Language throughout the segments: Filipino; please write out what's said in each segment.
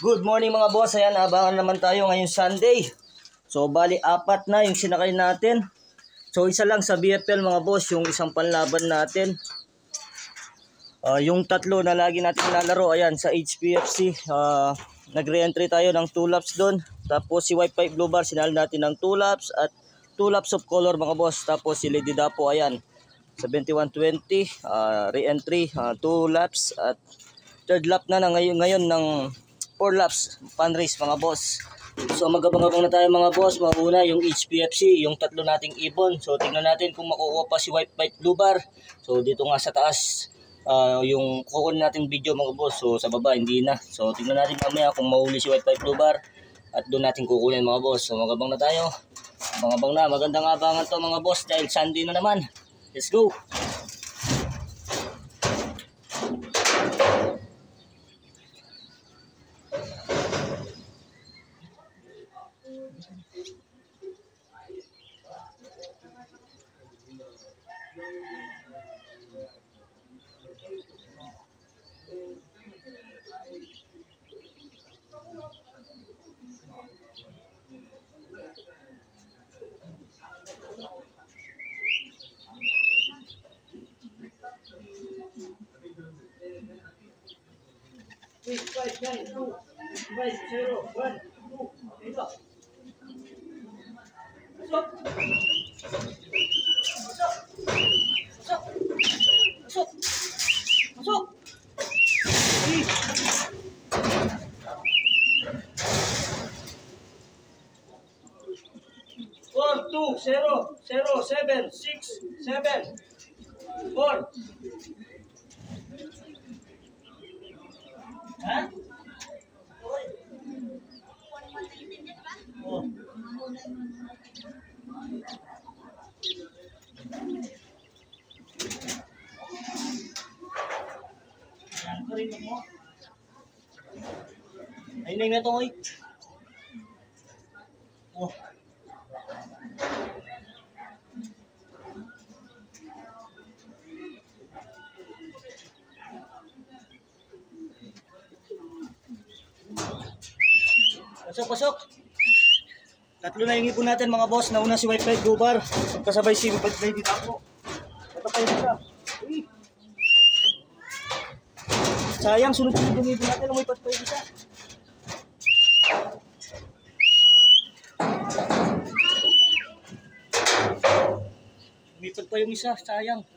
Good morning mga boss. Ayan, abangan naman tayo ngayong Sunday. So bali apat na yung sinakay natin. So isa lang sa BFL mga boss, yung isang panlaban natin. Yung tatlo na lagi natin nalaro, ayan sa HPFC. Nag-re-entry tayo ng 2 laps doon. Tapos si White Pipe Blue Bar, sinal natin ng 2 laps at 2 laps of color mga boss. Tapos si Lady Dapo, ayan, 7120, re-entry, 2 laps at third lap na ngayon ng 4 laps pan race mga boss. So magabang-abang na tayo mga boss. Mauna yung HPFC, yung tatlo nating ibon. So tingnan natin kung makukuha pa si White Pipe Blue Bar. So dito nga sa taas yung kukunin natin video mga boss. So sa baba hindi na. So tingnan natin mamaya kung mahuli si White Pipe Blue Bar at doon natin kukunin mga boss. So magabang na tayo. Magabang na. Magandang abangan to mga boss dahil Sunday na naman. Let's go. Four, 2, 0, 0, 7, 6, 7, 4. Ha? Oh. Ay, na ito, oy. Oh. Pasok. Tatlo na yung ipon natin mga boss. Nauna si White Pipe Blue Bar. Kasabay si Lady Dapo. Ito kayo siya. Sayang, sunod-sunod yung ipon natin. Lumipat pa yung isa. Lumipat pa yung isa. Sayang.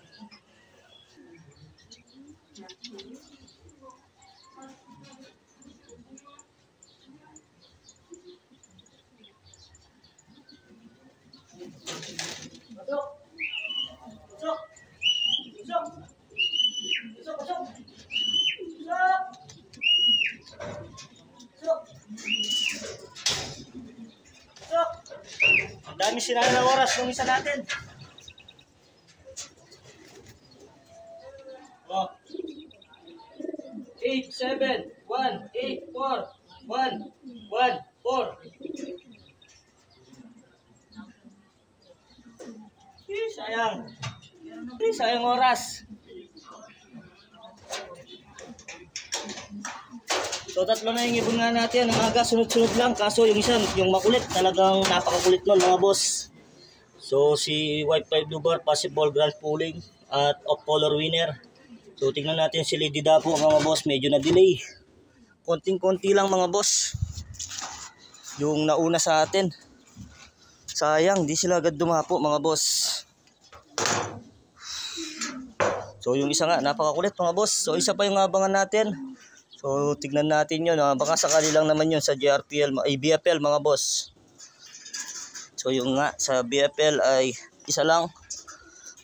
Ang dami sinala na oras ng isa natin. Oh. 8, 7, 1, 8, 4, 1, 1, 4. Sayang. Sayang oras. So tatlo na yung ibon nga natin. Ang aga sunod-sunod lang. Kaso yung isa, yung makulit, talagang napakakulit nun mga boss. So si White Pipe Blue Bar, possible grand pulling at off color winner. So tingnan natin si Lady Dapo mga boss. Medyo na delay. Konting-konti lang mga boss. Yung nauna sa atin. Sayang, di sila agad dumapo mga boss. So yung isa nga, napakakulit mga boss. So isa pa yung abangan natin. So tignan natin yun. Baka sakali lang naman yun sa BFL mga boss. So yung nga sa BFL ay isa lang.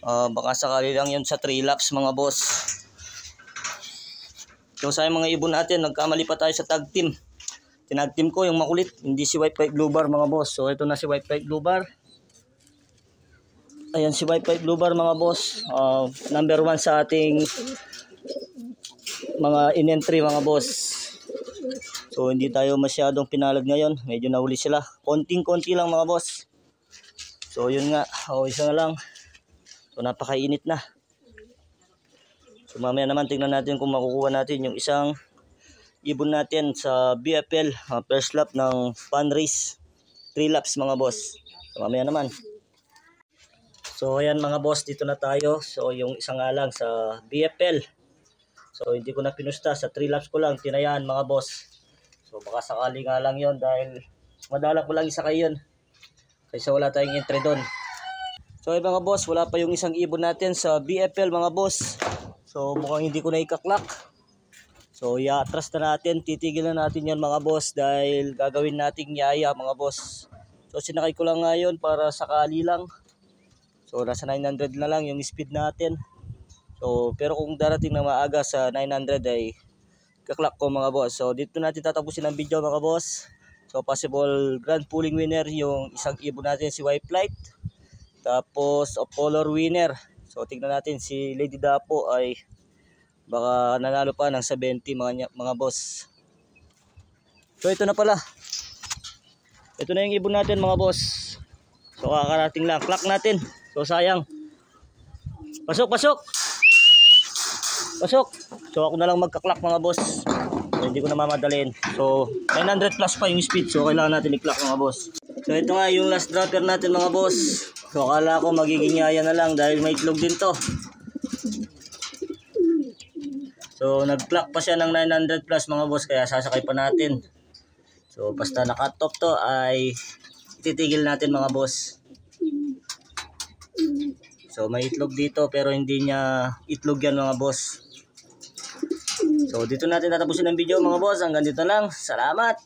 Baka sakali lang yun sa 3 laps mga boss. So sa mga ibon natin, nagkamali pa tayo sa tag team. Tinag team ko yung makulit. Hindi si White Pipe Blue Bar mga boss. So ito na si White Pipe Blue Bar. Ayan si White Pipe Blue Bar mga boss. Number 1 sa ating mga in-entry mga boss. So hindi tayo masyadong pinalad ngayon. Medyo nahuli sila. Konting-konti lang mga boss. So yun nga. Isa na lang. So napakainit na. So mamaya naman tingnan natin kung makukuha natin yung isang ibon natin sa BFL, first lap ng fun race. 3 laps mga boss. So, mamaya naman. So ayan mga boss, dito na tayo. So yung isang nga lang sa BFL. So hindi ko na pinusta, sa 3 laps ko lang tinayaan mga boss. So baka sakali nga lang yon dahil madala ko lang isa kayo yun. Kaysa wala tayong entry doon. So ayun mga boss, wala pa yung isang ibon natin sa BFL mga boss. So mukhang hindi ko na ikaklak. So i-atras na natin, titigil na natin yan mga boss dahil gagawin nating yaya mga boss. So sinakay ko lang ngayon para sakali lang. So nasa 900 na lang yung speed natin. So pero kung darating na maaga sa 900 ay kaklak ko mga boss. So dito natin tatapusin ang video mga boss. So possible grand pooling winner yung isang ibon natin si White Flight. Tapos of color winner. So tingnan natin si Lady Dapo ay baka nanalo pa ng 70 mga boss. So ito na pala. Ito na yung ibon natin mga boss. So kakarating lang. Clock natin. So sayang. Pasok, pasok. Pasok. So ako na lang magka-clock mga boss. So hindi ko na mamadalin. So 900 plus pa yung speed. So kailangan natin i-clock mga boss. So ito nga yung last dropper natin mga boss. So akala ko magiging yaya na lang dahil may itlog din to. So nag-clock pa siya ng 900 plus mga boss kaya sasakay pa natin. So basta naka-cut off to ay titigil natin mga boss. So may itlog dito pero hindi niya itlog yan mga boss. So dito natin tatapusin ang video mga boss. Hanggang dito lang. Salamat!